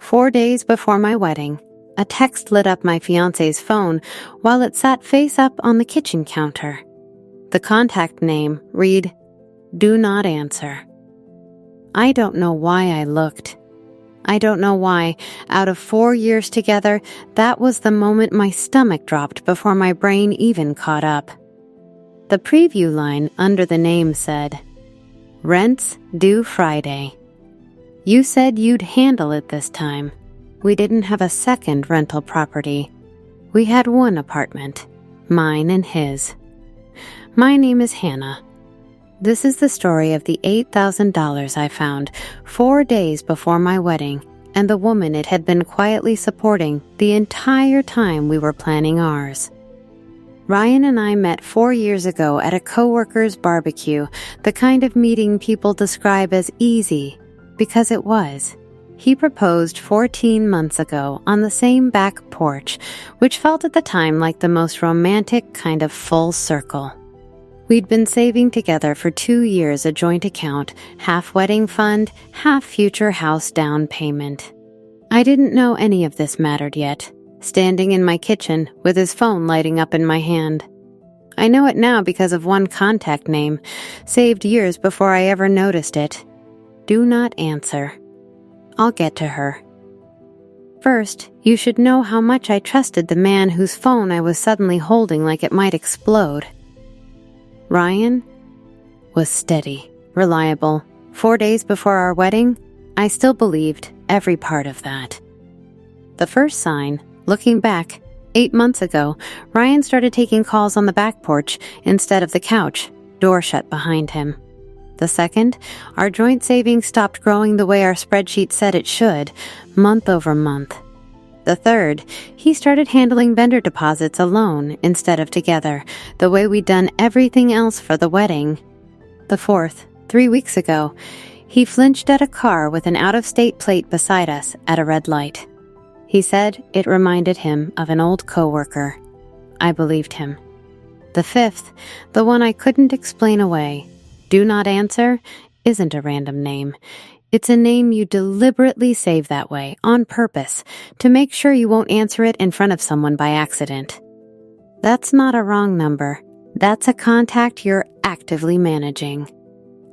4 days before my wedding, a text lit up my fiancé's phone while it sat face up on the kitchen counter. The contact name read, "Do not answer." I don't know why I looked. I don't know why, out of 4 years together, that was the moment my stomach dropped before my brain even caught up. The preview line under the name said, "Rents due Friday. You said you'd handle it this time. We didn't have a second rental property. We had one apartment, mine and his. My name is Hannah. This is the story of the $8,000 I found 4 days before my wedding and the woman it had been quietly supporting the entire time we were planning ours. Ryan and I met 4 years ago at a coworker's barbecue, the kind of meeting people describe as easy, because it was. He proposed 14 months ago on the same back porch, which felt at the time like the most romantic kind of full circle. We'd been saving together for 2 years a joint account, half wedding fund, half future house down payment. I didn't know any of this mattered yet, standing in my kitchen with his phone lighting up in my hand. I know it now because of one contact name, saved years before I ever noticed it. Do not answer. I'll get to her. First, you should know how much I trusted the man whose phone I was suddenly holding like it might explode. Ryan was steady, reliable. 4 days before our wedding, I still believed every part of that. The first sign, looking back, 8 months ago, Ryan started taking calls on the back porch instead of the couch, door shut behind him. The second, our joint savings stopped growing the way our spreadsheet said it should, month over month. The third, he started handling vendor deposits alone instead of together, the way we'd done everything else for the wedding. The fourth, 3 weeks ago, he flinched at a car with an out-of-state plate beside us at a red light. He said it reminded him of an old coworker. I believed him. The fifth, the one I couldn't explain away, Do Not Answer, isn't a random name. It's a name you deliberately save that way, on purpose, to make sure you won't answer it in front of someone by accident. That's not a wrong number. That's a contact you're actively managing.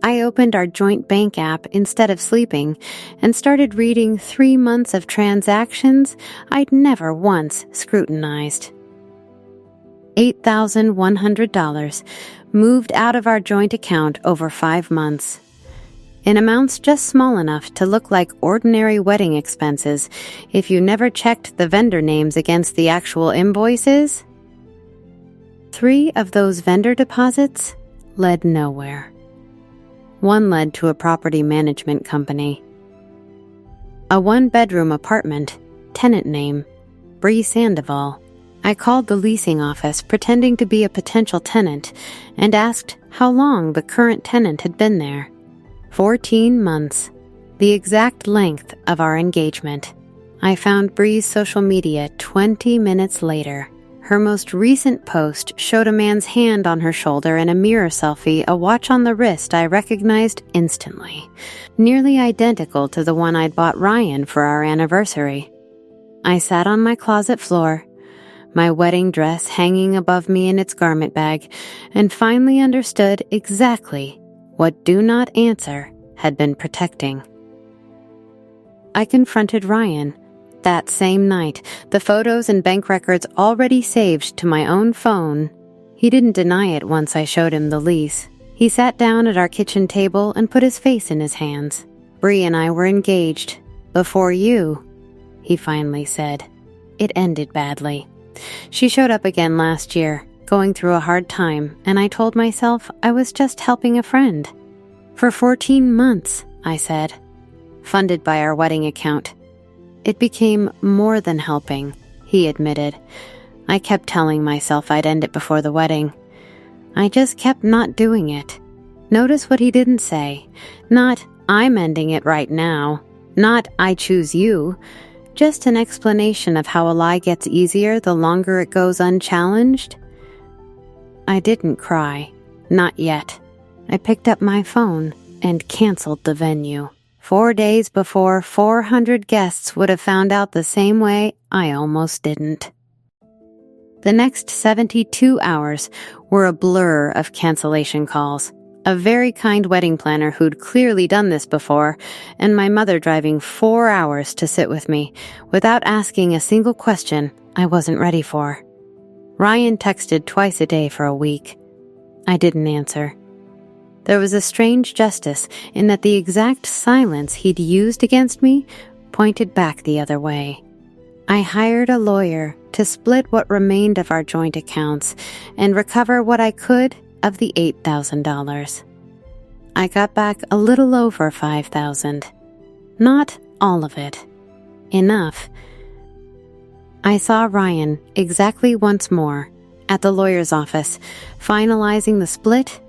I opened our joint bank app instead of sleeping and started reading 3 months of transactions I'd never once scrutinized. $8,100 moved out of our joint account over 5 months. In amounts just small enough to look like ordinary wedding expenses if you never checked the vendor names against the actual invoices. 3 of those vendor deposits led nowhere. One led to a property management company. A 1-bedroom apartment, tenant name, Bree Sandoval. I called the leasing office pretending to be a potential tenant and asked how long the current tenant had been there. 14 months, the exact length of our engagement. I found Bree's social media 20 minutes later. Her most recent post showed a man's hand on her shoulder and a mirror selfie, a watch on the wrist I recognized instantly, nearly identical to the one I'd bought Ryan for our anniversary. I sat on my closet floor, my wedding dress hanging above me in its garment bag, and finally understood exactly what Do Not Answer had been protecting. I confronted Ryan. That same night, the photos and bank records already saved to my own phone. He didn't deny it once I showed him the lease. He sat down at our kitchen table and put his face in his hands. Bree and I were engaged. Before you, he finally said. It ended badly. She showed up again last year, going through a hard time, and I told myself I was just helping a friend. For 14 months, I said, funded by our wedding account. It became more than helping, he admitted. I kept telling myself I'd end it before the wedding. I just kept not doing it. Notice what he didn't say. Not, I'm ending it right now. Not, I choose you. Just an explanation of how a lie gets easier the longer it goes unchallenged. I didn't cry. Not yet. I picked up my phone and canceled the venue. 4 days before 400 guests would have found out the same way I almost didn't. The next 72 hours were a blur of cancellation calls, a very kind wedding planner who'd clearly done this before, and my mother driving 4 hours to sit with me without asking a single question I wasn't ready for. Ryan texted twice a day for a week. I didn't answer. There was a strange justice in that the exact silence he'd used against me pointed back the other way. I hired a lawyer to split what remained of our joint accounts and recover what I could of the $8,000. I got back a little over $5,000. Not all of it. Enough. I saw Ryan exactly once more at the lawyer's office, finalizing the split.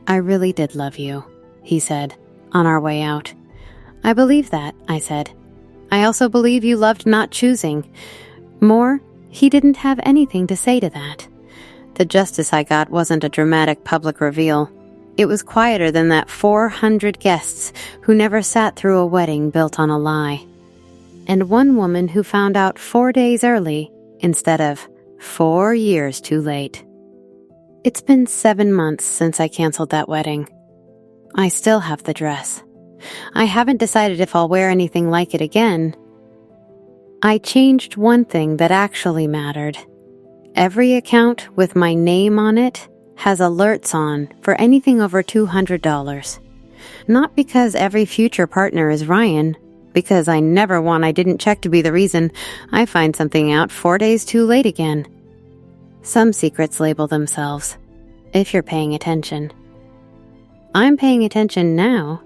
"I really did love you," he said, on our way out. "I believe that," I said. "I also believe you loved not choosing." More, he didn't have anything to say to that. The justice I got wasn't a dramatic public reveal. It was quieter than that 400 guests who never sat through a wedding built on a lie. And one woman who found out 4 days early instead of 4 years too late. It's been 7 months since I canceled that wedding. I still have the dress. I haven't decided if I'll wear anything like it again. I changed one thing that actually mattered. Every account with my name on it has alerts on for anything over $200. Not because every future partner is Ryan, because I never want I didn't check to be the reason I find something out 4 days too late again. Some secrets label themselves, if you're paying attention. I'm paying attention now